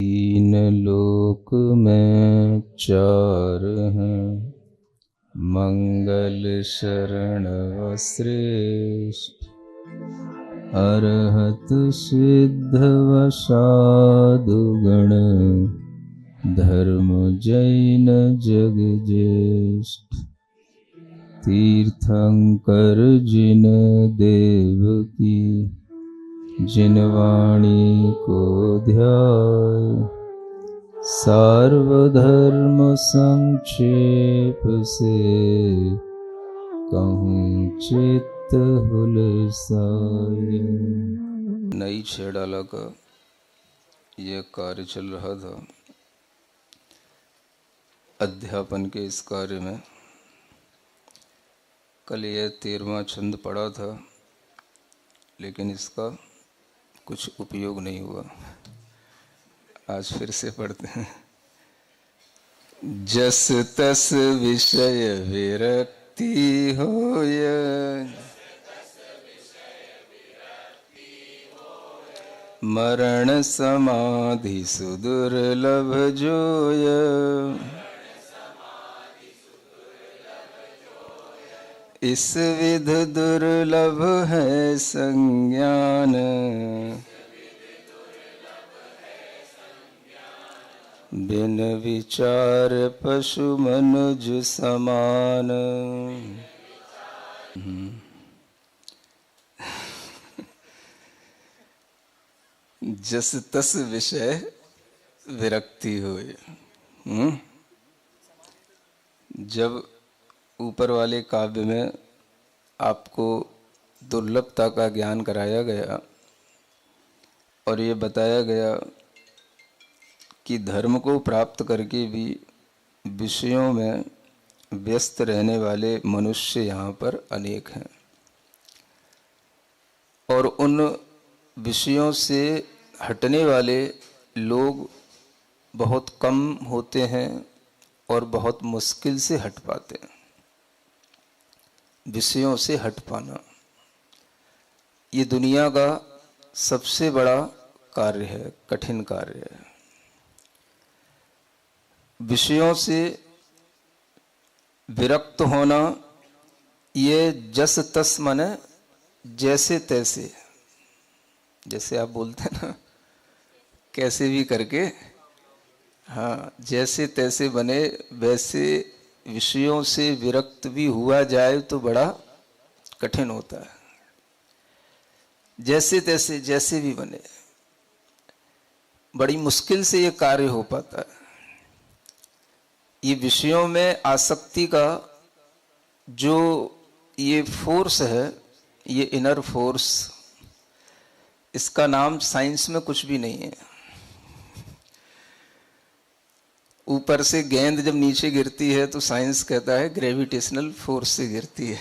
तीन लोक में चार हैं, मंगल शरण व श्रेष्ठ, अरहत सिद्ध व साधुगण, धर्म जैन जग ज्येष्ठ। तीर्थंकर जिन देव की, जिन वाणी को ध्याय, सार्वधर्म संक्षेप से, कहूँ चित्त हुलसाए। नई छेड़ाला का यह कार्य चल रहा था। अध्यापन के इस कार्य में कल यह 13वां छंद पढ़ा था, लेकिन इसका कुछ उपयोग नहीं हुआ। आज फिर से पढ़ते हैं। जस तस विषय विरक्ति होय, मरण समाधि सुदुर्लभ जोय। इस विध दुर्लभ है संज्ञान, बिन विचार पशु मनुज समान। जस तस विषय विरक्ति होए। जब ऊपर वाले काव्य में आपको दुर्लभता का ज्ञान कराया गया और ये बताया गया कि धर्म को प्राप्त करके भी विषयों में व्यस्त रहने वाले मनुष्य यहाँ पर अनेक हैं, और उन विषयों से हटने वाले लोग बहुत कम होते हैं और बहुत मुश्किल से हट पाते हैं। विषयों से हट पाना ये दुनिया का सबसे बड़ा कार्य है, कठिन कार्य है। विषयों से विरक्त होना ये जस तस माने जैसे तैसे, जैसे आप बोलते हैं ना, कैसे भी करके, हाँ, जैसे तैसे बने वैसे विषयों से विरक्त भी हुआ जाए तो बड़ा कठिन होता है। जैसे तैसे जैसे भी बने, बड़ी मुश्किल से ये कार्य हो पाता है। ये विषयों में आसक्ति का जो ये फोर्स है, ये इनर फोर्स, इसका नाम साइंस में कुछ भी नहीं है। ऊपर से गेंद जब नीचे गिरती है तो साइंस कहता है ग्रेविटेशनल फोर्स से गिरती है,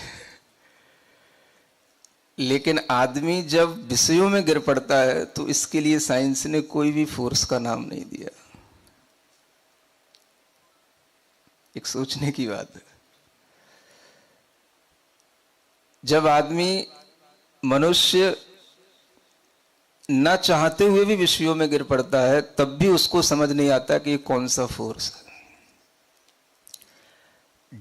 लेकिन आदमी जब विषयों में गिर पड़ता है तो इसके लिए साइंस ने कोई भी फोर्स का नाम नहीं दिया। एक सोचने की बात है। जब आदमी, मनुष्य न चाहते हुए भी विषयों में गिर पड़ता है, तब भी उसको समझ नहीं आता कि ये कौन सा फोर्स है।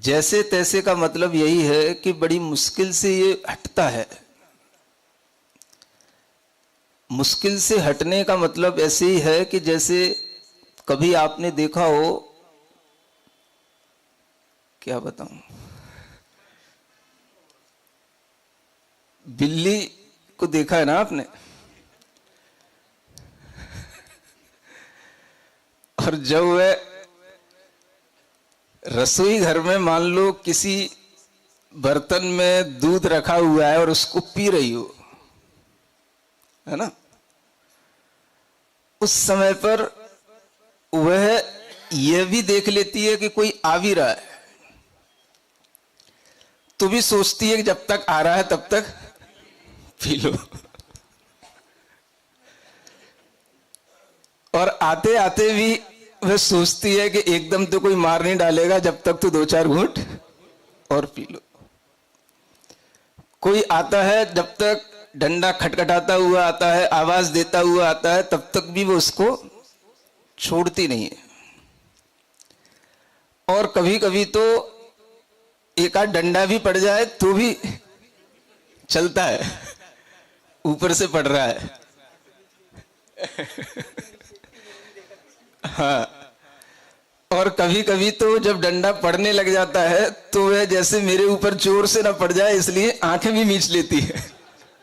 जैसे तैसे का मतलब यही है कि बड़ी मुश्किल से ये हटता है। मुश्किल से हटने का मतलब ऐसे ही है कि जैसे कभी आपने देखा हो, क्या बताऊं, बिल्ली को देखा है ना आपने, और जब वह रसोई घर में मान लो किसी बर्तन में दूध रखा हुआ है और उसको पी रही हो, है ना, उस समय पर वह यह भी देख लेती है कि कोई आ भी रहा है, तो भी सोचती है कि जब तक आ रहा है तब तक पी लो। और आते आते भी वह सोचती है कि एकदम तो कोई मार नहीं डालेगा, जब तक तो 2-4 घूंट और पी लो। कोई आता है, जब तक डंडा खटखटाता हुआ आता है, आवाज देता हुआ आता है, तब तक भी वो उसको छोड़ती नहीं है। और कभी कभी तो एक आध डंडा भी पड़ जाए तो भी चलता है, ऊपर से पड़ रहा है। हाँ, और कभी कभी तो जब डंडा पड़ने लग जाता है तो वह जैसे मेरे ऊपर जोर से ना पड़ जाए इसलिए आंखें भी मींच लेती है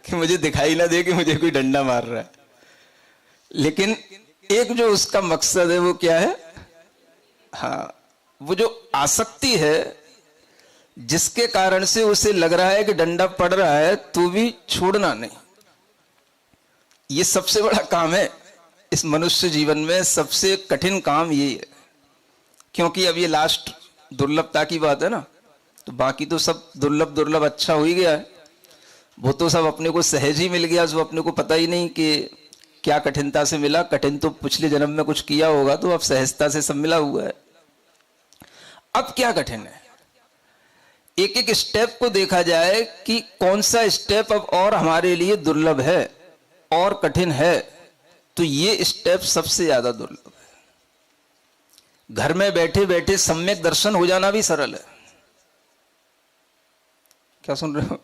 कि मुझे दिखाई ना दे कि मुझे कोई डंडा मार रहा है। लेकिन एक जो उसका मकसद है वो क्या है? हाँ, वो जो आसक्ति है जिसके कारण से उसे लग रहा है कि डंडा पड़ रहा है तो भी छोड़ना नहीं, ये सबसे बड़ा काम है इस मनुष्य जीवन में। सबसे कठिन काम ये है, क्योंकि अब ये लास्ट दुर्लभता की बात है ना, तो बाकी तो सब दुर्लभ दुर्लभ अच्छा हो ही गया है। वो तो सब अपने को सहज ही मिल गया, जो अपने को पता ही नहीं कि क्या कठिनता से मिला। कठिन तो पिछले जन्म में कुछ किया होगा, तो अब सहजता से सब मिला हुआ है। अब क्या कठिन है? एक एक स्टेप को देखा जाए कि कौन सा स्टेप अब और हमारे लिए दुर्लभ है और कठिन है, तो ये स्टेप सबसे ज्यादा दुर्लभ है। घर में बैठे बैठे सम्यक दर्शन हो जाना भी सरल है। क्या सुन रहे हो?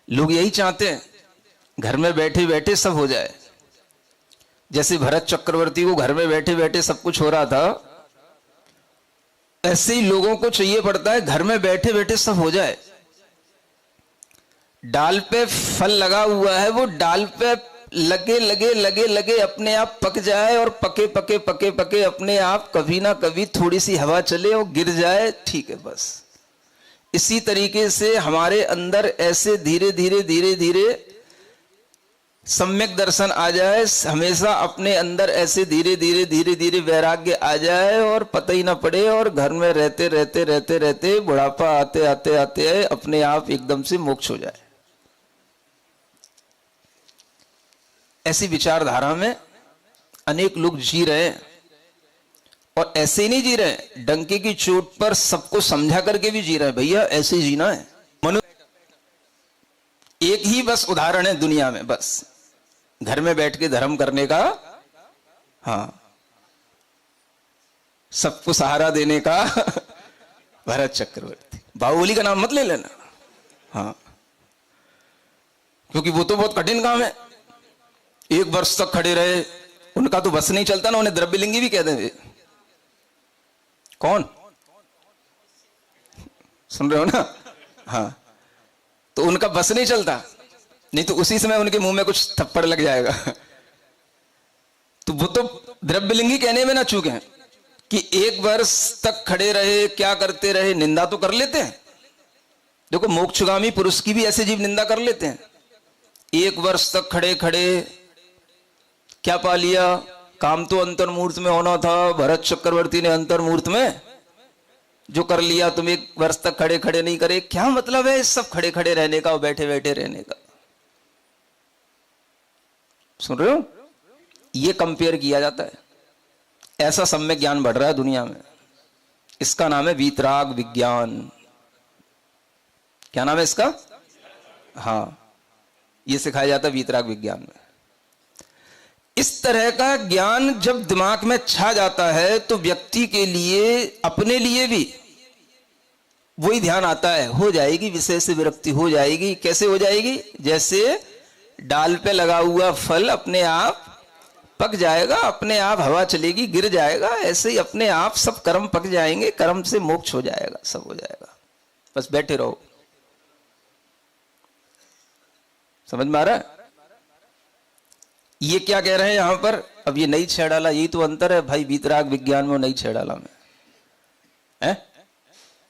लोग यही चाहते हैं, घर में बैठे बैठे सब हो जाए। जैसे भरत चक्रवर्ती को घर में बैठे बैठे सब कुछ हो रहा था, ऐसे ही लोगों को चाहिए पड़ता है घर में बैठे बैठे सब हो जाए। डाल पे फल लगा हुआ है, वो डाल पे लगे लगे लगे लगे अपने आप पक जाए, और पके पके पके पके अपने आप कभी ना कभी थोड़ी सी हवा चले और गिर जाए, ठीक है बस। इसी तरीके से हमारे अंदर ऐसे धीरे धीरे धीरे धीरे सम्यक दर्शन आ जाए, हमेशा अपने अंदर ऐसे धीरे धीरे धीरे धीरे वैराग्य आ जाए और पता ही ना पड़े, और घर में रहते रहते रहते रहते बुढ़ापा आते आते आते अपने आप एकदम से मोक्ष हो जाए। ऐसी विचारधारा में अनेक लोग जी रहे हैं, और ऐसे ही नहीं जी रहे, डंके की चोट पर सबको समझा करके भी जी रहे हैं। भैया ऐसे ही जीना है। एक ही बस उदाहरण है दुनिया में, बस घर में बैठ के धर्म करने का, हाँ, सबको सहारा देने का। भरत चक्रवर्ती, बाहुबली का नाम मत ले लेना, हाँ, क्योंकि वो तो बहुत कठिन काम है। 1 वर्ष तक खड़े रहे, उनका तो बस नहीं चलता ना, उन्हें द्रव्यलिंगी भी कह देंगे। कौन सुन रहे हो ना? हाँ, तो उनका बस नहीं चलता, नहीं तो उसी समय उनके मुंह में कुछ थप्पड़ लग जाएगा। तो वो तो द्रव्यलिंगी कहने में ना चूके हैं कि 1 वर्ष तक खड़े रहे, क्या करते रहे, निंदा तो कर लेते हैं। देखो मोक्षगामी पुरुष की भी ऐसे जीव निंदा कर लेते हैं। 1 वर्ष तक खड़े खड़े क्या पा लिया? काम तो अंतर्मूर्त में होना था, भरत चक्रवर्ती ने अंतर्मूर्त में जो कर लिया। तुम 1 वर्ष तक खड़े खड़े नहीं करे, क्या मतलब है इस सब खड़े खड़े रहने का और बैठे बैठे रहने का? सुन रहे हो? ये कंपेयर किया जाता है। ऐसा सम्यक ज्ञान बढ़ रहा है दुनिया में। इसका नाम है वीतराग विज्ञान। क्या नाम है इसका? हाँ, ये सिखाया जाता है वीतराग विज्ञान में। इस तरह का ज्ञान जब दिमाग में छा जाता है तो व्यक्ति के लिए, अपने लिए भी वही ध्यान आता है, हो जाएगी विषय से विरक्ति, हो जाएगी। कैसे हो जाएगी? जैसे डाल पे लगा हुआ फल अपने आप पक जाएगा, अपने आप हवा चलेगी गिर जाएगा, ऐसे ही अपने आप सब कर्म पक जाएंगे, कर्म से मोक्ष हो जाएगा, सब हो जाएगा। बस बैठे रहो। समझ में आ रहा है? ये क्या कह रहे हैं यहां पर? अब ये नहीं छेड़ डाला, यही तो अंतर है भाई वीतराग विज्ञान में और नहीं छेड़ डाला में है।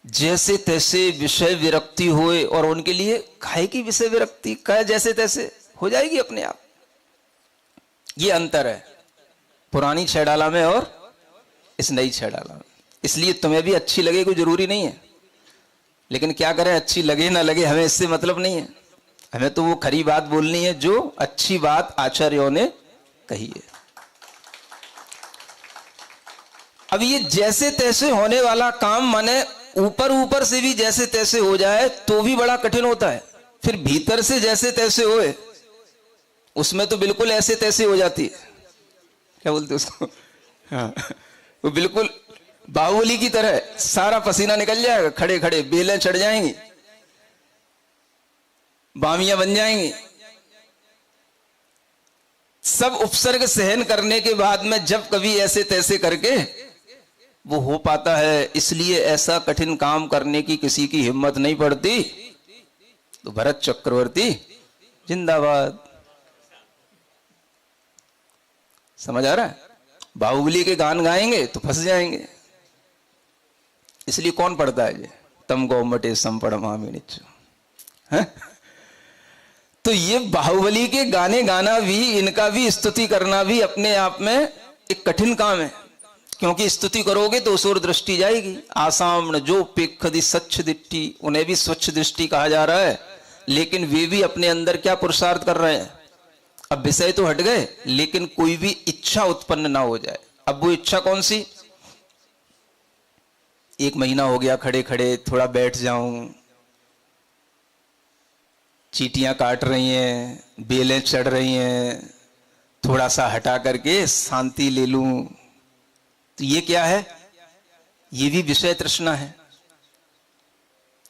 जैसे तैसे विषय विरक्ति होए, और उनके लिए काहे की विषय विरक्ति, कहे जैसे तैसे हो जाएगी अपने आप। ये अंतर है पुरानी छेड़ाला में और इस नई छेड़ाला में। इसलिए तुम्हें भी अच्छी लगे कोई जरूरी नहीं है, लेकिन क्या करें, अच्छी लगे ना लगे हमें इससे मतलब नहीं है। हमें तो वो खरी बात बोलनी है जो अच्छी बात आचार्यों ने कही है। अब ये जैसे तैसे होने वाला काम, माने ऊपर ऊपर से भी जैसे तैसे हो जाए तो भी बड़ा कठिन होता है। फिर भीतर से जैसे तैसे होए, उसमें तो बिल्कुल ऐसे तैसे हो जाती है। क्या बोलते उसको? हाँ, वो बिल्कुल बाहुबली की तरह सारा पसीना निकल जाएगा, खड़े खड़े बेलें चढ़ जाएंगी, बामियां बन जाएंगी। सब उपसर्ग सहन करने के बाद में जब कभी ऐसे तैसे करके वो हो पाता है, इसलिए ऐसा कठिन काम करने की किसी की हिम्मत नहीं पड़ती। तो भरत चक्रवर्ती जिंदाबाद। समझ आ रहा है? बाहुबली के गान गाएंगे तो फंस जाएंगे, इसलिए कौन पढ़ता है ये तम गौमटे संपड़मामिनिच है? तो ये बाहुबली के गाने गाना भी, इनका भी स्तुति करना भी अपने आप में एक कठिन काम है, क्योंकि स्तुति करोगे तो उस ओर दृष्टि जाएगी। आसाम जो पेखदी स्वच्छ दृष्टि, उन्हें भी स्वच्छ दृष्टि कहा जा रहा है, लेकिन वे भी अपने अंदर क्या पुरुषार्थ कर रहे हैं? अब विषय तो हट गए, लेकिन कोई भी इच्छा उत्पन्न ना हो जाए। अब वो इच्छा कौन सी? 1 महीना हो गया खड़े खड़े, थोड़ा बैठ जाऊं, चींटियां काट रही हैं, बेलें चढ़ रही हैं, थोड़ा सा हटा करके शांति ले लूं। तो ये क्या है? ये भी विषय तृष्णा है,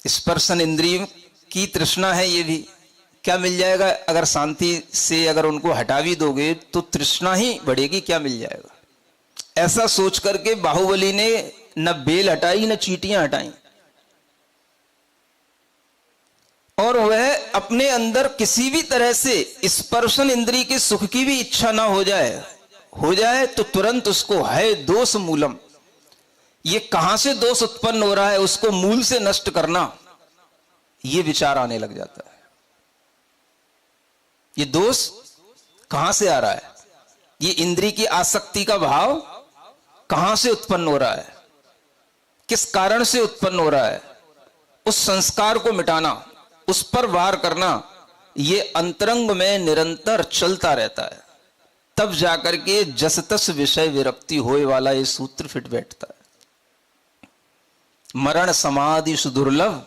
स्पर्शन इंद्रिय की तृष्णा है। ये भी क्या मिल जाएगा अगर शांति से अगर उनको हटा भी दोगे तो तृष्णा ही बढ़ेगी, क्या मिल जाएगा? ऐसा सोच करके बाहुबली ने न बेल हटाई न चींटियां हटाई, और वह अपने अंदर किसी भी तरह से स्पर्शन इंद्रिय के सुख की भी इच्छा ना हो जाए तो तुरंत उसको है दोष मूलम, ये कहां से दोष उत्पन्न हो रहा है उसको मूल से नष्ट करना, ये विचार आने लग जाता है। ये दोष कहां से आ रहा है? ये इंद्रिय की आसक्ति का भाव कहां से उत्पन्न हो रहा है? किस कारण से उत्पन्न हो रहा है? उस संस्कार को मिटाना, उस पर वार करना, ये अंतरंग में निरंतर चलता रहता है। तब जाकर के जस तस विषय विरक्ति होए वाला ये सूत्र फिट बैठता है। मरण समाधि सुदुर्लभ,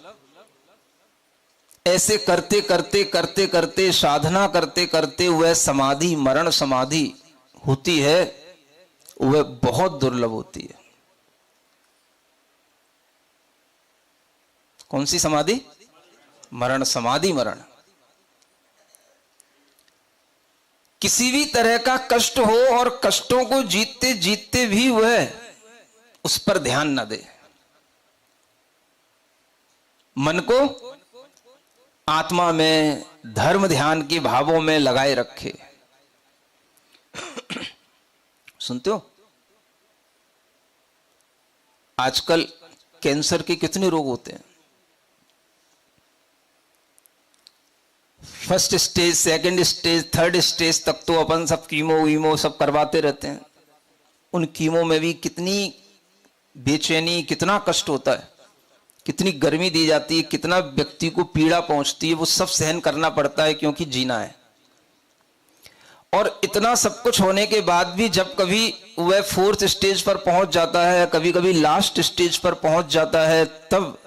ऐसे करते करते करते करते साधना करते करते वह समाधि, मरण समाधि होती है, वह बहुत दुर्लभ होती है। कौन सी समाधि? मरण समाधि। मरण किसी भी तरह का कष्ट हो और कष्टों को जीतते जीतते भी वह उस पर ध्यान न दे, मन को आत्मा में धर्म ध्यान के भावों में लगाए रखे। सुनते हो आजकल कैंसर के कितने रोग होते हैं? First stage, second stage, third stage तक तो अपन सब कीमो वीमो सब करवाते रहते हैं। उन कीमो में भी कितनी बेचैनी, कितना कष्ट होता है, कितनी गर्मी दी जाती है, कितना व्यक्ति को पीड़ा पहुंचती है, वो सब सहन करना पड़ता है क्योंकि जीना है। और इतना सब कुछ होने के बाद भी जब कभी वह 4th स्टेज पर पहुंच जाता है, कभी कभी लास्ट स्टेज पर पहुंच जाता है, तब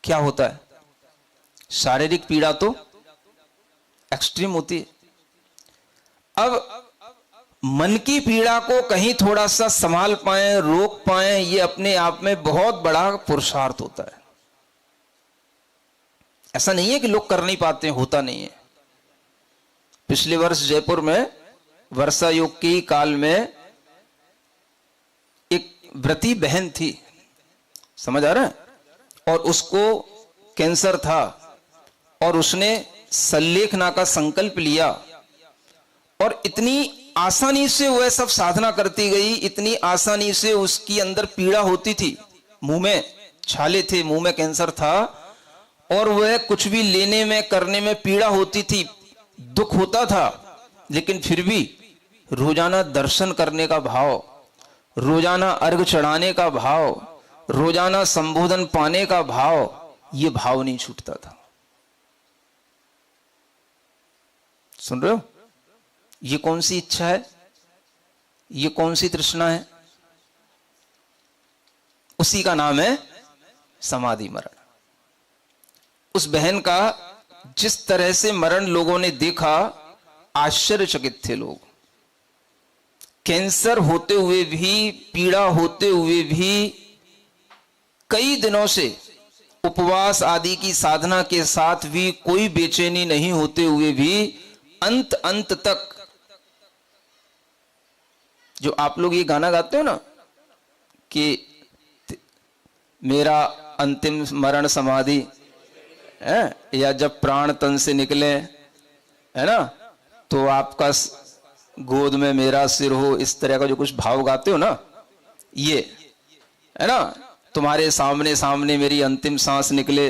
क्या होता है? शारीरिक पीड़ा तो एक्सट्रीम होती है। अब मन की पीड़ा को कहीं थोड़ा सा संभाल पाए, रोक पाए, ये अपने आप में बहुत बड़ा पुरुषार्थ होता है। ऐसा नहीं है कि लोग कर नहीं पाते, होता नहीं है। पिछले वर्ष जयपुर में वर्षा योग के काल में एक व्रती बहन थी, समझ आ रहा है, और उसको कैंसर था, और उसने सल्लेखना का संकल्प लिया, और इतनी आसानी से वह सब साधना करती गई, इतनी आसानी से उसकी अंदर पीड़ा होती थी, मुंह में छाले थे, मुंह में कैंसर था, और वह कुछ भी लेने में करने में पीड़ा होती थी, दुख होता था, लेकिन फिर भी रोजाना दर्शन करने का भाव, रोजाना अर्घ चढ़ाने का भाव, रोजाना संबोधन पाने का भाव, ये भाव नहीं छूटता था। सुन रहे हो? ये कौन सी इच्छा है? ये कौन सी तृष्णा है? उसी का नाम है समाधि मरण। उस बहन का जिस तरह से मरण लोगों ने देखा, आश्चर्यचकित थे लोग। कैंसर होते हुए भी, पीड़ा होते हुए भी, कई दिनों से उपवास आदि की साधना के साथ भी कोई बेचैनी नहीं होते हुए भी अंत तक, जो आप लोग ये गाना गाते हो ना कि मेरा अंतिम मरण समाधि है, या जब प्राण तन से निकले, है ना, तो आपका गोद में मेरा सिर हो, इस तरह का जो कुछ भाव गाते हो ना, ये है ना, तुम्हारे सामने सामने मेरी अंतिम सांस निकले,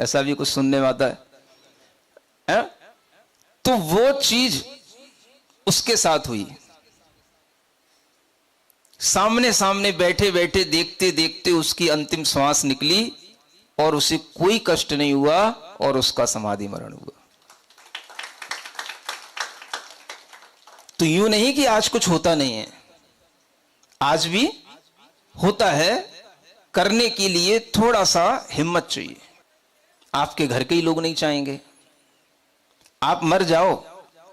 ऐसा भी कुछ सुनने में आता है? तो वो चीज उसके साथ हुई। सामने सामने बैठे बैठे देखते देखते उसकी अंतिम श्वास निकली और उसे कोई कष्ट नहीं हुआ और उसका समाधि मरण हुआ। तो यूं नहीं कि आज कुछ होता नहीं है, आज भी होता है। करने के लिए थोड़ा सा हिम्मत चाहिए। आपके घर के ही लोग नहीं चाहेंगे, आप मर जाओ,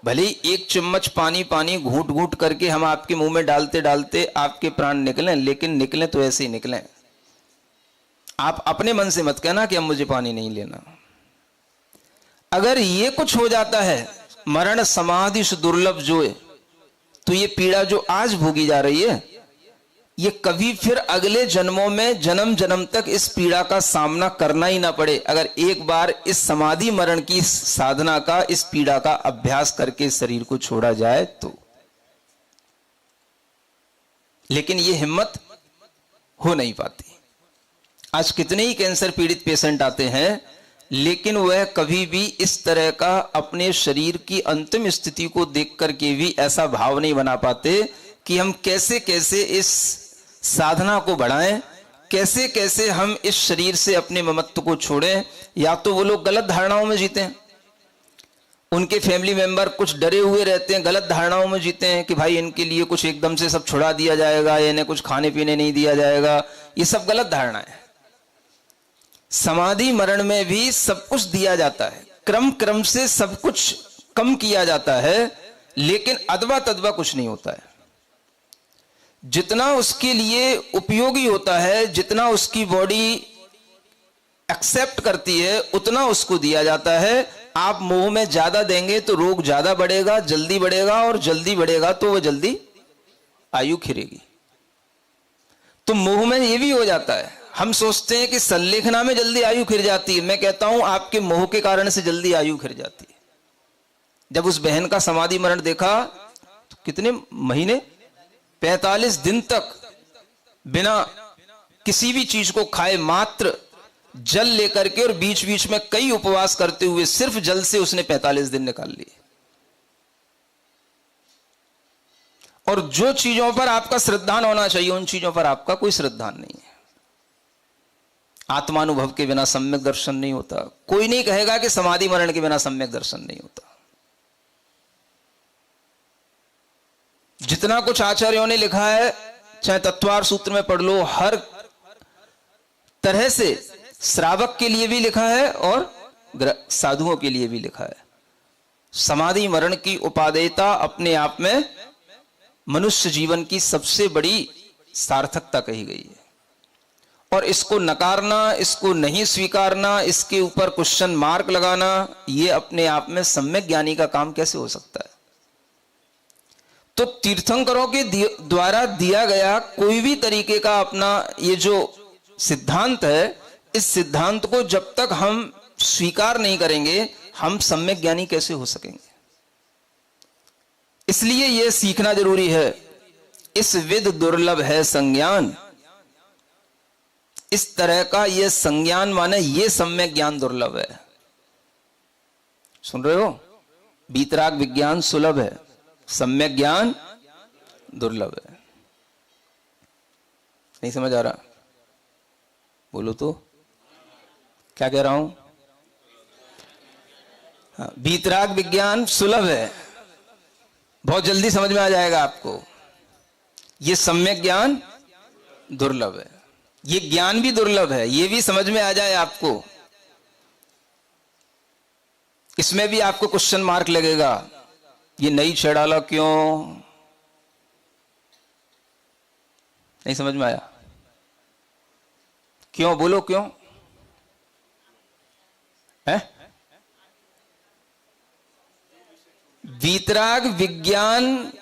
भले ही एक चम्मच पानी पानी घूंट घूंट करके हम आपके मुंह में डालते डालते आपके प्राण निकलें, लेकिन निकलें तो ऐसे ही निकलें। आप अपने मन से मत कहना कि अब मुझे पानी नहीं लेना। अगर ये कुछ हो जाता है, मरण समाधि से दुर्लभ जो है, तो ये पीड़ा जो आज भोगी जा रही है, ये कभी फिर अगले जन्मों में जन्म जन्म तक इस पीड़ा का सामना करना ही ना पड़े। अगर एक बार इस समाधि मरण की साधना का, इस पीड़ा का अभ्यास करके शरीर को छोड़ा जाए तो। लेकिन ये हिम्मत हो नहीं पाती। आज कितने ही कैंसर पीड़ित पेशेंट आते हैं, लेकिन वह कभी भी इस तरह का अपने शरीर की अंतिम स्थिति को देख करके भी ऐसा भाव नहीं बना पाते कि हम कैसे कैसे इस साधना को बढ़ाएं, कैसे कैसे हम इस शरीर से अपने ममत्व को छोड़ें। या तो वो लोग गलत धारणाओं में जीते हैं, उनके फैमिली मेंबर कुछ डरे हुए रहते हैं, गलत धारणाओं में जीते हैं कि भाई इनके लिए कुछ एकदम से सब छुड़ा दिया जाएगा, इन्हें कुछ खाने पीने नहीं दिया जाएगा। ये सब गलत धारणा है। समाधि मरण में भी सब कुछ दिया जाता है, क्रम क्रम से सब कुछ कम किया जाता है, लेकिन अदवा तदवा कुछ नहीं होता है। जितना उसके लिए उपयोगी होता है, जितना उसकी बॉडी एक्सेप्ट करती है, उतना उसको दिया जाता है। आप मुंह में ज्यादा देंगे तो रोग ज्यादा बढ़ेगा, जल्दी बढ़ेगा, और जल्दी बढ़ेगा तो वह जल्दी आयु खिरेगी। तो मुंह में ये भी हो जाता है। हम सोचते हैं कि संलेखना में जल्दी आयु खिर जाती है, मैं कहता हूं आपके मोह के कारण से जल्दी आयु खिर जाती है। जब उस बहन का समाधि मरण देखा तो कितने महीने, 45 दिन तक बिना किसी भी चीज को खाए, मात्र जल लेकर के, और बीच बीच में कई उपवास करते हुए सिर्फ जल से उसने 45 दिन निकाल लिए। और जो चीजों पर आपका श्रद्धान होना चाहिए, उन चीजों पर आपका कोई श्रद्धान नहीं है। आत्मानुभव के बिना सम्यक दर्शन नहीं होता। कोई नहीं कहेगा कि समाधि मरण के बिना सम्यक दर्शन नहीं होता। जितना कुछ आचार्यों ने लिखा है, चाहे तत्वार सूत्र में पढ़ लो, हर तरह से श्रावक के लिए भी लिखा है और साधुओं के लिए भी लिखा है। समाधि मरण की उपादेयता अपने आप में मनुष्य जीवन की सबसे बड़ी सार्थकता कही गई है। और इसको नकारना, इसको नहीं स्वीकारना, इसके ऊपर क्वेश्चन मार्क लगाना, यह अपने आप में सम्यक ज्ञानी का काम कैसे हो सकता है? तो तीर्थंकरों के द्वारा दिया गया कोई भी तरीके का अपना ये जो सिद्धांत है, इस सिद्धांत को जब तक हम स्वीकार नहीं करेंगे, हम सम्यक ज्ञानी कैसे हो सकेंगे? इसलिए यह सीखना जरूरी है। इस विद दुर्लभ है संज्ञान, इस तरह का यह संज्ञान माने यह सम्यक ज्ञान दुर्लभ है। सुन रहे हो? बीतराग विज्ञान सुलभ है, सम्यक ज्ञान दुर्लभ है। नहीं समझ आ रहा? बोलो तो क्या कह रहा हूं? हाँ, बीतराग विज्ञान सुलभ है, बहुत जल्दी समझ में आ जाएगा आपको। यह सम्यक ज्ञान दुर्लभ है। ये ज्ञान भी दुर्लभ है, ये भी समझ में आ जाए आपको। इसमें भी आपको क्वेश्चन मार्क लगेगा, ये नई छेड़ाला क्यों, नहीं समझ में आया? क्यों बोलो, क्यों है? वीतराग विज्ञान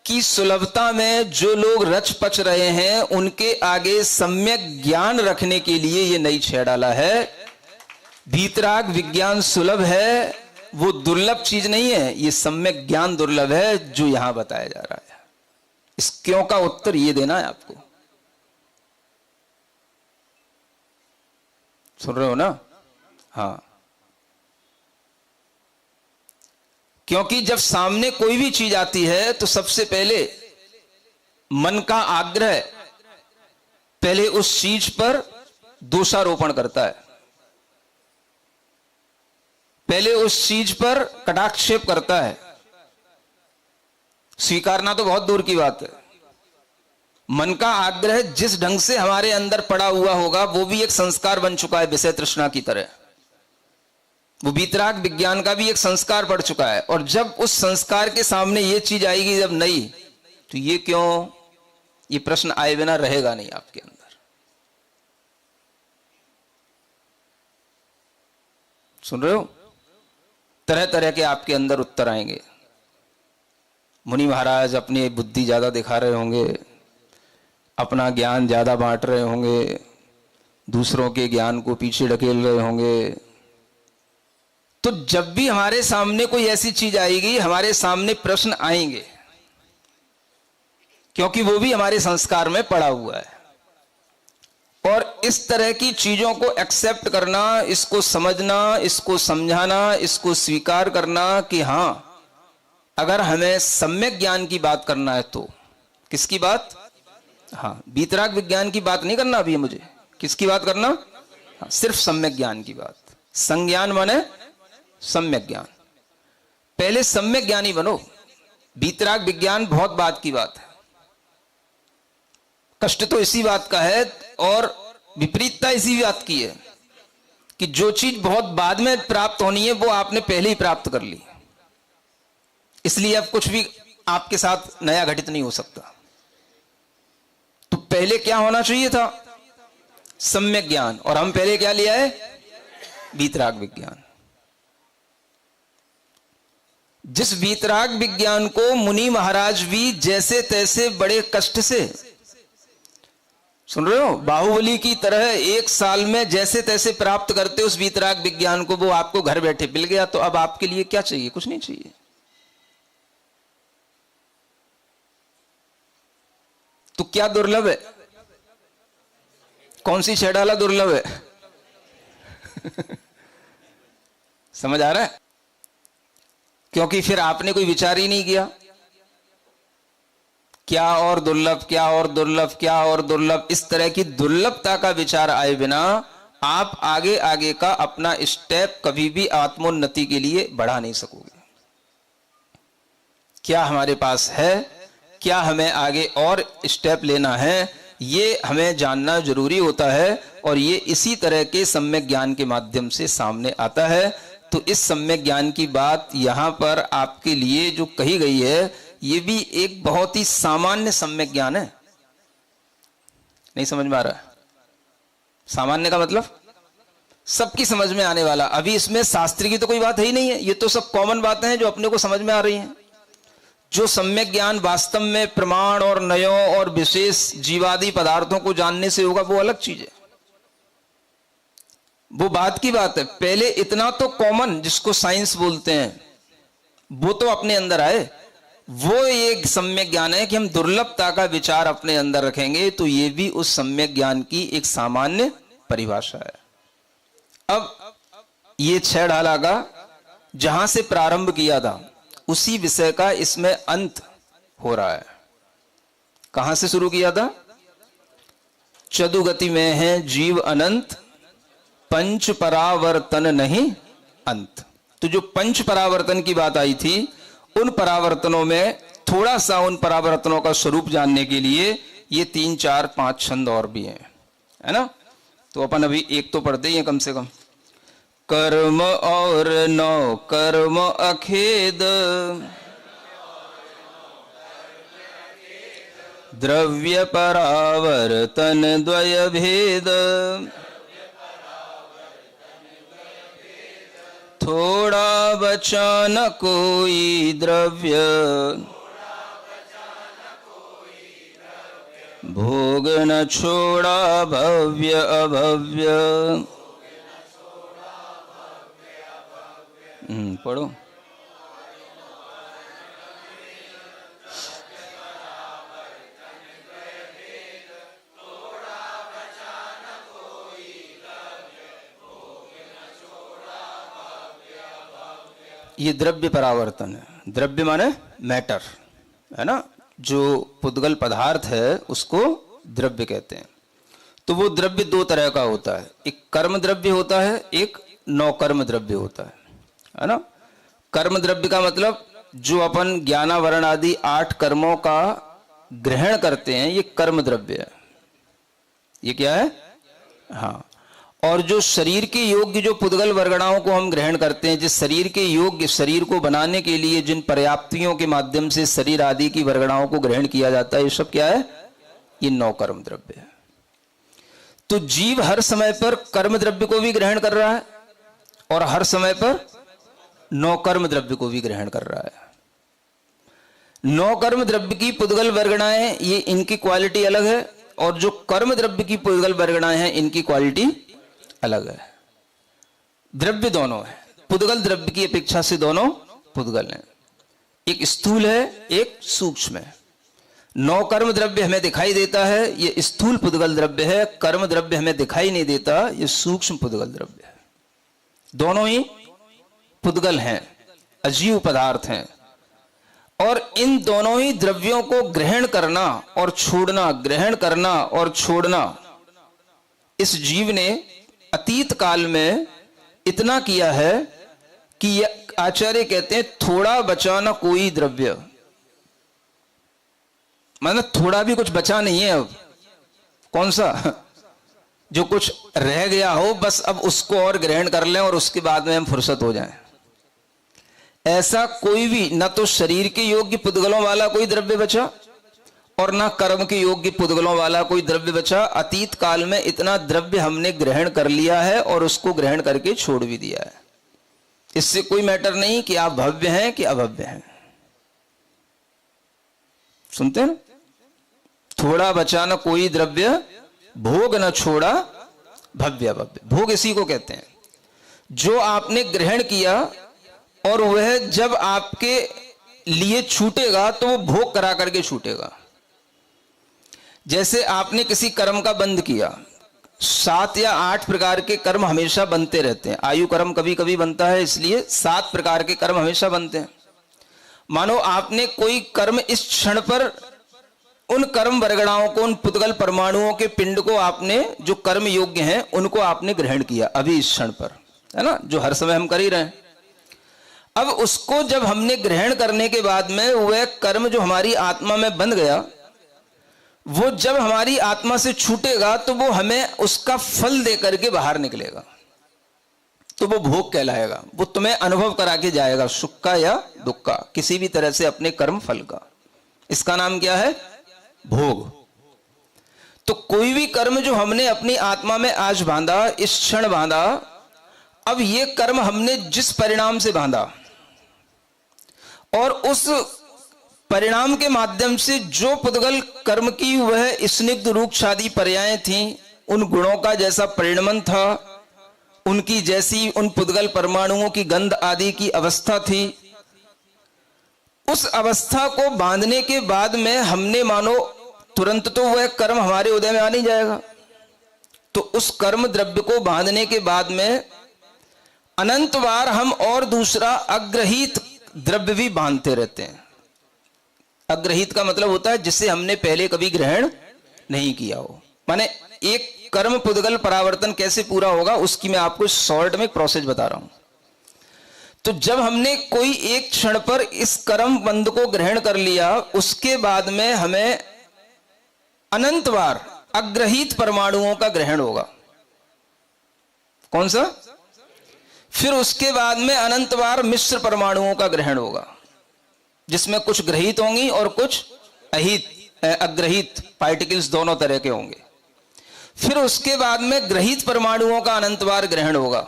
की सुलभता में जो लोग रच पच रहे हैं, उनके आगे सम्यक ज्ञान रखने के लिए ये नई छह डाला है। वीतराग विज्ञान सुलभ है, वो दुर्लभ चीज नहीं है, ये सम्यक ज्ञान दुर्लभ है जो यहां बताया जा रहा है। इस क्यों का उत्तर ये देना है आपको। सुन रहे हो ना? हाँ, क्योंकि जब सामने कोई भी चीज आती है तो सबसे पहले मन का आग्रह पहले उस चीज पर दोषारोपण करता है, पहले उस चीज पर कटाक्षेप करता है। स्वीकारना तो बहुत दूर की बात है। मन का आग्रह जिस ढंग से हमारे अंदर पड़ा हुआ होगा, वो भी एक संस्कार बन चुका है विषय तृष्णा की तरह। वो वीतराग विज्ञान का भी एक संस्कार पड़ चुका है। और जब उस संस्कार के सामने ये चीज आएगी जब नई, तो ये क्यों, ये प्रश्न आए बिना रहेगा नहीं आपके अंदर। सुन रहे हो? तरह तरह के आपके अंदर उत्तर आएंगे। मुनि महाराज अपनी बुद्धि ज्यादा दिखा रहे होंगे, अपना ज्ञान ज्यादा बांट रहे होंगे, दूसरों के ज्ञान को पीछे ढकेल रहे होंगे। तो जब भी हमारे सामने कोई ऐसी चीज आएगी, हमारे सामने प्रश्न आएंगे, क्योंकि वो भी हमारे संस्कार में पड़ा हुआ है। और इस तरह की चीजों को एक्सेप्ट करना, इसको समझना, इसको समझाना, इसको स्वीकार करना कि हां, अगर हमें सम्यक ज्ञान की बात करना है तो किसकी बात? हाँ, वीतराग विज्ञान की बात नहीं करना अभी मुझे। किसकी बात करना? हाँ, सिर्फ सम्यक ज्ञान की बात। संज्ञान माने सम्यक ज्ञान। पहले सम्यक ज्ञानी बनो। वीतराग विज्ञान बहुत बात की बात है। कष्ट तो इसी बात का है और विपरीतता इसी बात की है कि जो चीज बहुत बाद में प्राप्त होनी है वो आपने पहले ही प्राप्त कर ली, इसलिए अब कुछ भी आपके साथ नया घटित नहीं हो सकता। तो पहले क्या होना चाहिए था? सम्यक ज्ञान। और हम पहले क्या लिया है? वीतराग विज्ञान। जिस वीतराग विज्ञान को मुनि महाराज भी जैसे तैसे बड़े कष्ट से, सुन रहे हो, बाहुबली की तरह 1 साल में जैसे तैसे प्राप्त करते उस वीतराग विज्ञान को, वो आपको घर बैठे मिल गया। तो अब आपके लिए क्या चाहिए? कुछ नहीं चाहिए। तो क्या दुर्लभ है? कौन सी छह डाला दुर्लभ है? समझ आ रहा है? क्योंकि फिर आपने कोई विचार ही नहीं किया, क्या और दुर्लभ, क्या और दुर्लभ, क्या और दुर्लभ। इस तरह की दुर्लभता का विचार आए बिना आप आगे आगे का अपना स्टेप कभी भी आत्मोन्नति के लिए बढ़ा नहीं सकोगे। क्या हमारे पास है, क्या हमें आगे और स्टेप लेना है, ये हमें जानना जरूरी होता है। और ये इसी तरह के सम्यक ज्ञान के माध्यम से सामने आता है। तो इस सम्यक ज्ञान की बात यहां पर आपके लिए जो कही गई है, ये भी एक बहुत ही सामान्य सम्यक ज्ञान है। नहीं समझ में आ रहा है? सामान्य का मतलब सबकी समझ में आने वाला। अभी इसमें शास्त्र की तो कोई बात है ही नहीं है, ये तो सब कॉमन बातें हैं जो अपने को समझ में आ रही हैं। जो सम्यक ज्ञान वास्तव में प्रमाण और नयों और विशेष जीवादि पदार्थों को जानने से होगा, वो अलग चीज है, वो बात की बात है। पहले इतना तो कॉमन जिसको साइंस बोलते हैं वो तो अपने अंदर आए। वो एक सम्यक ज्ञान है कि हम दुर्लभता का विचार अपने अंदर रखेंगे, तो ये भी उस सम्यक ज्ञान की एक सामान्य परिभाषा है। अब ये 6 ढाला का जहां से प्रारंभ किया था उसी विषय का इसमें अंत हो रहा है। कहां से शुरू किया था? चतुगति में है जीव अनंत, पंच परावर्तन नहीं अंत। तो जो पंच परावर्तन की बात आई थी, उन परावर्तनों में थोड़ा सा उन परावर्तनों का स्वरूप जानने के लिए ये 3, 4, 5 छंद और भी हैं, है ना? तो अपन अभी एक तो पढ़ते ही हैं कम से कम। कर्म और नौ कर्म अखेद, द्रव्य परावर्तन द्वय भेद, थोड़ा बचा न कोई द्रव्य, भोग न छोड़ा भव्य अभव्य। पढ़ो। ये द्रव्य परावर्तन है। द्रव्य माने मैटर, है ना, जो पुद्गल पदार्थ है उसको द्रव्य कहते हैं। तो वो द्रव्य दो तरह का होता है, एक कर्म द्रव्य होता है, एक नौकर्म द्रव्य होता है ना। कर्म द्रव्य का मतलब जो अपन ज्ञानावरण आदि 8 कर्मों का ग्रहण करते हैं, ये कर्म द्रव्य है। ये क्या है? हाँ। और जो शरीर के योग्य जो पुद्गल वर्गणाओं को हम ग्रहण करते हैं, जिस शरीर के योग्य, शरीर को बनाने के लिए जिन पर्याप्तियों के माध्यम से शरीर आदि की वर्गणाओं को ग्रहण किया जाता है, ये सब क्या है? ये नौकर्म द्रव्य है। तो जीव हर समय पर कर्म द्रव्य को भी ग्रहण कर रहा है और हर समय पर नौकर्म द्रव्य को भी ग्रहण कर रहा है। नौकर्म द्रव्य की पुद्गल वर्गणाएं, ये इनकी क्वालिटी अलग है, और जो कर्म द्रव्य की पुद्गल वर्गणाएं हैं, इनकी क्वालिटी अलग है। द्रव्य दोनों है, पुद्गल द्रव्य की अपेक्षा से दोनों पुद्गल हैं। एक स्थूल है, एक सूक्ष्म है। नौकर्म द्रव्य हमें दिखाई देता है, ये स्थूल पुद्गल द्रव्य है। कर्म द्रव्य हमें दिखाई नहीं देता, ये सूक्ष्म पुद्गल द्रव्य है। दोनों ही पुद्गल हैं, अजीव पदार्थ हैं। और इन दोनों ही द्रव्यों को ग्रहण करना और छोड़ना, ग्रहण करना और छोड़ना, इस जीव ने अतीत काल में इतना किया है कि आचार्य कहते हैं थोड़ा बचा ना कोई द्रव्य। मतलब थोड़ा भी कुछ बचा नहीं है अब। कौन सा? जो कुछ रह गया हो बस अब उसको और ग्रहण कर लें और उसके बाद में हम फुर्सत हो जाएं। ऐसा कोई भी, न तो शरीर के योग्य पुद्गलों वाला कोई द्रव्य बचा और ना कर्म के योग्य पुद्गलों वाला कोई द्रव्य बचा। अतीत काल में इतना द्रव्य हमने ग्रहण कर लिया है और उसको ग्रहण करके छोड़ भी दिया है। इससे कोई मैटर नहीं कि आप भव्य हैं कि अभव्य हैं। सुनते हैं ना? थोड़ा बचा न कोई द्रव्य, भोग न छोड़ा भव्य अभव्य। भोग इसी को कहते हैं जो आपने ग्रहण किया और वह जब आपके लिए छूटेगा तो वो भोग करा करके छूटेगा। जैसे आपने किसी कर्म का बंध किया, 7 या 8 प्रकार के कर्म हमेशा बनते रहते हैं। आयु कर्म कभी कभी बनता है, इसलिए 7 प्रकार के कर्म हमेशा बनते हैं। मानो आपने कोई कर्म इस क्षण पर उन कर्म वर्गणाओं को, उन पुद्गल परमाणुओं के पिंड को आपने, जो कर्म योग्य हैं, उनको आपने ग्रहण किया अभी इस क्षण पर, है ना, जो हर समय हम कर ही रहे हैं। अब उसको जब हमने ग्रहण करने के बाद में वह कर्म जो हमारी आत्मा में बंध गया, वो जब हमारी आत्मा से छूटेगा तो वो हमें उसका फल दे करके बाहर निकलेगा, तो वो भोग कहलाएगा। वो तुम्हें अनुभव करा के जाएगा, सुख का या दुख का, किसी भी तरह से अपने कर्म फल का। इसका नाम क्या है? भोग। तो कोई भी कर्म जो हमने अपनी आत्मा में आज बांधा, इस क्षण बांधा, अब ये कर्म हमने जिस परिणाम से बांधा और उस परिणाम के माध्यम से जो पुद्गल कर्म की वह स्निग्ध रूक्षादि पर्यायें थीं, उन गुणों का जैसा परिणमन था, उनकी जैसी उन पुद्गल परमाणुओं की गंध आदि की अवस्था थी, उस अवस्था को बांधने के बाद में हमने मानो तुरंत तो वह कर्म हमारे उदय में आ नहीं जाएगा। तो उस कर्म द्रव्य को बांधने के बाद में अनंत बार हम और दूसरा अग्रहित द्रव्य भी बांधते रहते हैं। अग्रहित का मतलब होता है जिसे हमने पहले कभी ग्रहण नहीं किया हो। माने एक कर्म पुद्गल परावर्तन कैसे पूरा होगा उसकी मैं आपको शॉर्ट में प्रोसेस बता रहा हूं। तो जब हमने कोई एक क्षण पर इस कर्म बंध को ग्रहण कर लिया, उसके बाद में हमें अनंत बार अग्रहित परमाणुओं का ग्रहण होगा। कौन सा? फिर उसके बाद में अनंत बार मिश्र परमाणुओं का ग्रहण होगा, जिसमें कुछ ग्रहित होंगी और कुछ अहित अग्रहित पार्टिकल्स दोनों तरह के होंगे। फिर उसके बाद में ग्रहित परमाणुओं का अनंत बार ग्रहण होगा।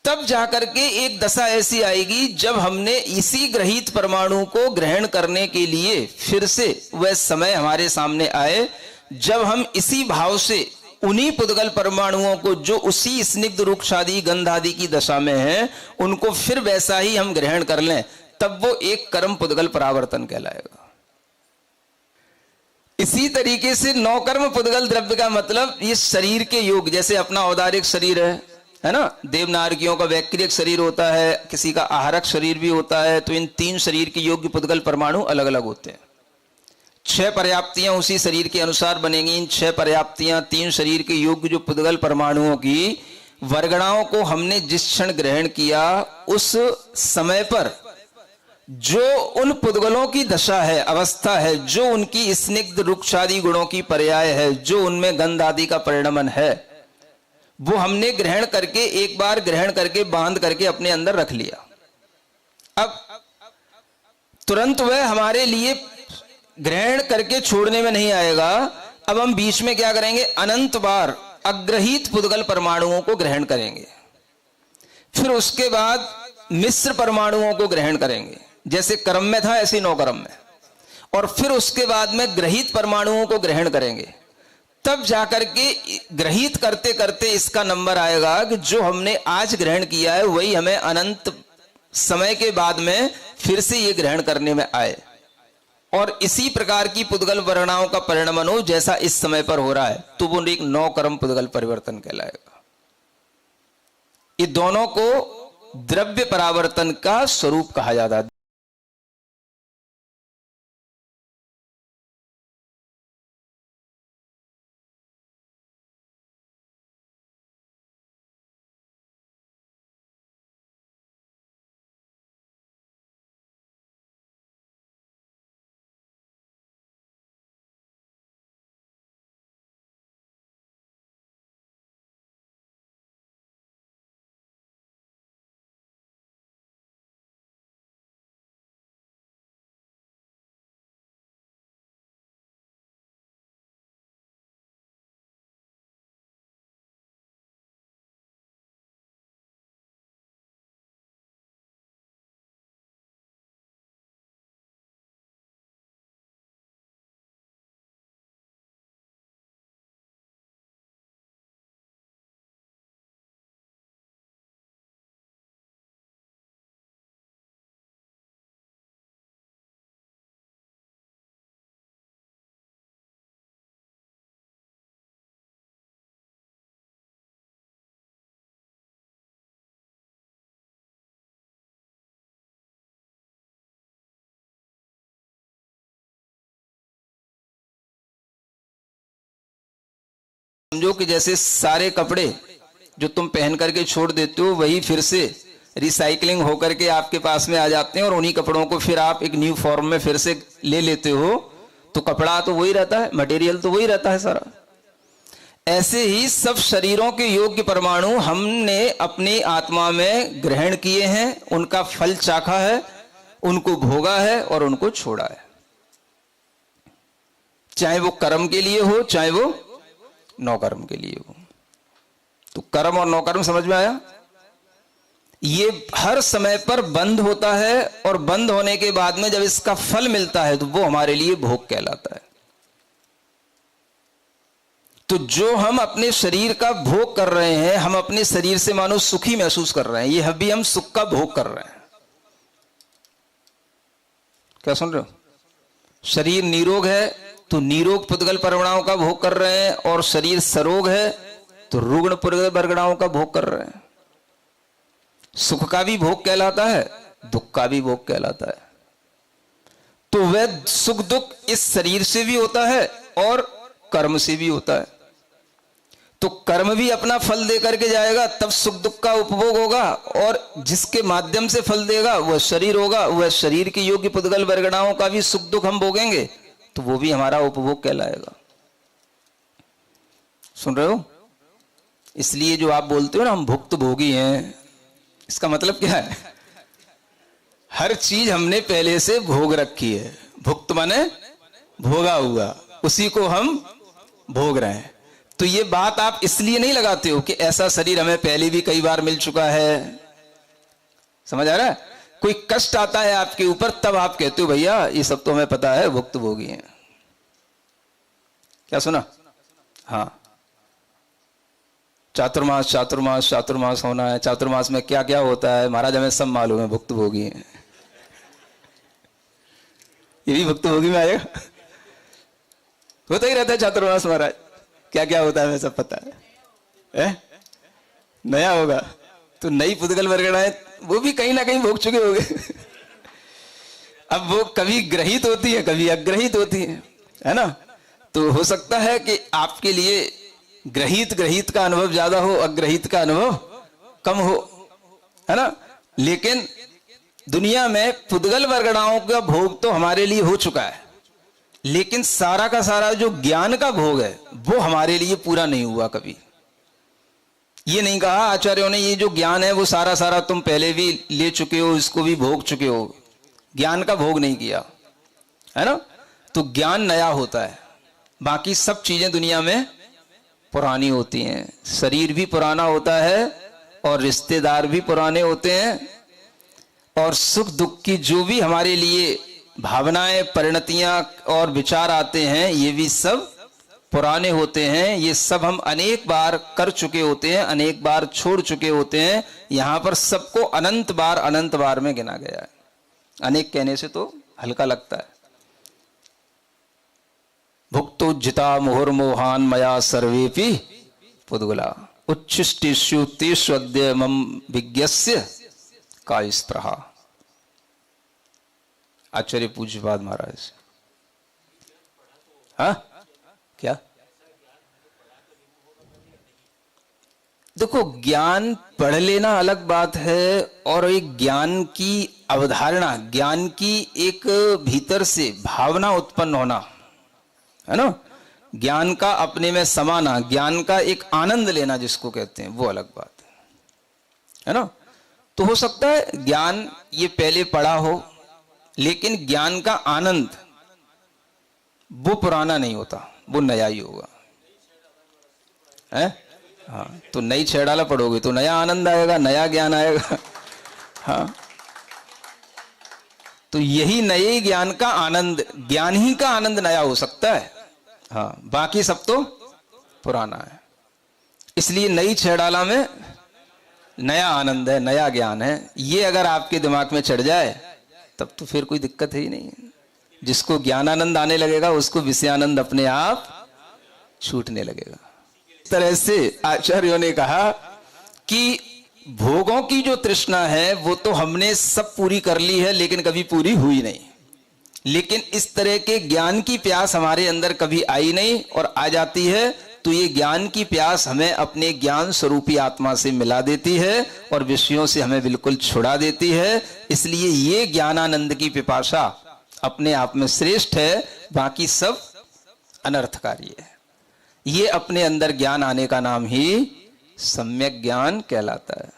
तब जाकर के एक दशा ऐसी आएगी जब हमने इसी ग्रहित परमाणु को ग्रहण करने के लिए फिर से वह समय हमारे सामने आए जब हम इसी भाव से उन्हीं पुद्गल परमाणुओं को जो उसी स्निग्ध रूक्षादि गंधादि की दशा में हैं उनको फिर वैसा ही हम ग्रहण कर लें, तब वो एक कर्म पुद्गल परावर्तन कहलाएगा। इसी तरीके से नौकर्म पुद्गल द्रव्य का मतलब ये शरीर के योग, जैसे अपना औदारिक शरीर है ना, देवनारकियों का वैक्रियक शरीर होता है, किसी का आहारक शरीर भी होता है, तो इन तीन शरीर के योग्य पुद्गल परमाणु अलग अलग होते हैं। 6 पर्याप्तियां उसी शरीर के अनुसार बनेंगी। इन 6 पर्याप्तियां तीन शरीर के योग्य जो पुद्गल परमाणुओं की वर्गणाओं को हमने जिस क्षण ग्रहण किया उस समय पर जो उन पुद्गलों की दशा है, अवस्था है, जो उनकी स्निग्ध रुक्षादि गुणों की पर्याय है, जो उनमें गंध आदि का परिणमन है, वो हमने ग्रहण करके एक बार ग्रहण करके बांध करके अपने अंदर रख लिया। अब तुरंत वह हमारे लिए ग्रहण करके छोड़ने में नहीं आएगा। अब हम बीच में क्या करेंगे, अनंत बार अग्रहित पुद्गल परमाणुओं को ग्रहण करेंगे, फिर उसके बाद मिश्र परमाणुओं को ग्रहण करेंगे, जैसे कर्म में था ऐसे नौकर्म में, और फिर उसके बाद में ग्रहित परमाणुओं को ग्रहण करेंगे। तब जाकर के ग्रहित करते करते इसका नंबर आएगा कि जो हमने आज ग्रहण किया है वही हमें अनंत समय के बाद में फिर से ये ग्रहण करने में आए, और इसी प्रकार की पुद्गल वर्णाओं का परिणमन हो जैसा इस समय पर हो रहा है, तो वो एक नौ कर्म पुद्गल परिवर्तन कहलाएगा। ये दोनों को द्रव्य परावर्तन का स्वरूप कहा जाता है। समझो कि जैसे सारे कपड़े जो तुम पहन करके छोड़ देते हो वही फिर से रिसाइकलिंग होकर के आपके पास में आ जाते हैं, और उन्हीं कपड़ों को फिर आप एक न्यू फॉर्म में फिर से ले लेते हो, तो कपड़ा तो वही रहता है, मटेरियल तो वही रहता है सारा। ऐसे ही सब शरीरों के योग्य परमाणु हमने अपनी आत्मा में ग्रहण किए हैं, उनका फल चाखा है, उनको भोगा है और उनको छोड़ा है, चाहे वो कर्म के लिए हो चाहे वो नौकर्म के लिए हो। तो कर्म और नौकर्म समझ में आया। ये हर समय पर बंद होता है, और बंद होने के बाद में जब इसका फल मिलता है तो वो हमारे लिए भोग कहलाता है। तो जो हम अपने शरीर का भोग कर रहे हैं, हम अपने शरीर से मानो सुखी महसूस कर रहे हैं, ये अभी हम सुख का भोग कर रहे हैं। क्या सुन रहे हो? शरीर निरोग है तो निरोग पुद्गल परगणाओं का भोग कर रहे हैं, और शरीर सरोग है तो रुग्ण पुद्गल परगणाओं का भोग कर रहे हैं। सुख का भी भोग कहलाता है, दुख का भी भोग कहलाता है। तो वह सुख दुख इस शरीर से भी होता है और कर्म से भी होता है। तो कर्म भी अपना फल दे करके जाएगा, तब सुख दुख का उपभोग होगा, और जिसके माध्यम से फल देगा वह शरीर होगा, वह शरीर के योग्य पुद्गल वर्गणाओं का भी सुख दुख हम भोगेंगे, तो वो भी हमारा उपभोग कहलाएगा। सुन रहे हो? इसलिए जो आप बोलते हो ना हम भुक्त भोगी हैं, इसका मतलब क्या है? हर चीज हमने पहले से भोग रखी है। भुक्त माने भोगा हुआ, उसी को हम भोग रहे हैं। तो ये बात आप इसलिए नहीं लगाते हो कि ऐसा शरीर हमें पहले भी कई बार मिल चुका है। समझ आ रहा है? कोई कष्ट आता है आपके ऊपर, तब आप कहते हो भैया ये सब तो हमें पता है, भुक्त भोगी हैं। क्या सुना? हाँ, चातुर्मास चातुर्मास चातुर्मास होना है। चातुर्मास में क्या क्या होता है महाराज, हमें सब मालूम है, भुक्त भोगी हैं। ये भी भुक्त भोगी में आएगा? होता ही रहता है चातुर्मास महाराज, क्या क्या होता है हमें सब पता है। नया होगा तो नई पुद्गल वर्गणाएं वो भी कहीं ना कहीं भोग चुके होंगे। अब वो कभी ग्रहित होती है, कभी अग्रहित होती है ना? तो हो सकता है कि आपके लिए ग्रहित का अनुभव ज्यादा हो, अग्रहित का अनुभव कम हो, है ना? लेकिन दुनिया में पुद्गल वर्गणाओं का भोग तो हमारे लिए हो चुका है, लेकिन सारा का सारा जो ज्ञान का भोग है वो हमारे लिए पूरा नहीं हुआ कभी। ये नहीं कहा आचार्यों ने ये जो ज्ञान है वो सारा सारा तुम पहले भी ले चुके हो, इसको भी भोग चुके हो। ज्ञान का भोग नहीं किया, है ना? तो ज्ञान नया होता है, बाकी सब चीजें दुनिया में पुरानी होती हैं। शरीर भी पुराना होता है और रिश्तेदार भी पुराने होते हैं, और सुख दुख की जो भी हमारे लिए भावनाएं, परिणतियां और विचार आते हैं ये भी सब पुराने होते हैं। ये सब हम अनेक बार कर चुके होते हैं, अनेक बार छोड़ चुके होते हैं। यहां पर सबको अनंत बार में गिना गया है। अनेक कहने से तो हल्का लगता है। भुक्तोज्जिता मुहुर्मोहान मया सर्वेपि पुद्गला उच्छिष्टिषु तेष्वद्य मम विज्ञस्य कायस्प्रहा। आचार्य पूज्यपाद महाराज। हाँ क्या? देखो, ज्ञान पढ़ लेना अलग बात है, और एक ज्ञान की अवधारणा, ज्ञान की एक भीतर से भावना उत्पन्न होना, है ना? ज्ञान का अपने में समाना, ज्ञान का एक आनंद लेना जिसको कहते हैं, वो अलग बात है ना? तो हो सकता है ज्ञान ये पहले पढ़ा हो, लेकिन ज्ञान का आनंद वो पुराना नहीं होता, वो नया ही होगा, है? हाँ, तो नई छेड़ाला पढ़ोगे तो नया आनंद आएगा, नया ज्ञान आएगा। हाँ, तो यही नए ज्ञान का आनंद, ज्ञान ही का आनंद नया हो सकता है। हाँ, बाकी सब तो पुराना है। इसलिए नई छेड़ाला में नया आनंद है, नया ज्ञान है। ये अगर आपके दिमाग में चढ़ जाए तब तो फिर कोई दिक्कत है ही नहीं। जिसको ज्ञानानंद आने लगेगा उसको विषयानंद अपने आप छूटने लगेगा। इस तरह से आचार्यों ने कहा कि भोगों की जो तृष्णा है वो तो हमने सब पूरी कर ली है, लेकिन कभी पूरी हुई नहीं। लेकिन इस तरह के ज्ञान की प्यास हमारे अंदर कभी आई नहीं, और आ जाती है तो ये ज्ञान की प्यास हमें अपने ज्ञान स्वरूपी आत्मा से मिला देती है और विषयों से हमें बिल्कुल छुड़ा देती है। इसलिए ये ज्ञानानंद की पिपासा अपने आप में श्रेष्ठ है, बाकी सब अनर्थकारी है। ये अपने अंदर ज्ञान आने का नाम ही सम्यक ज्ञान कहलाता है।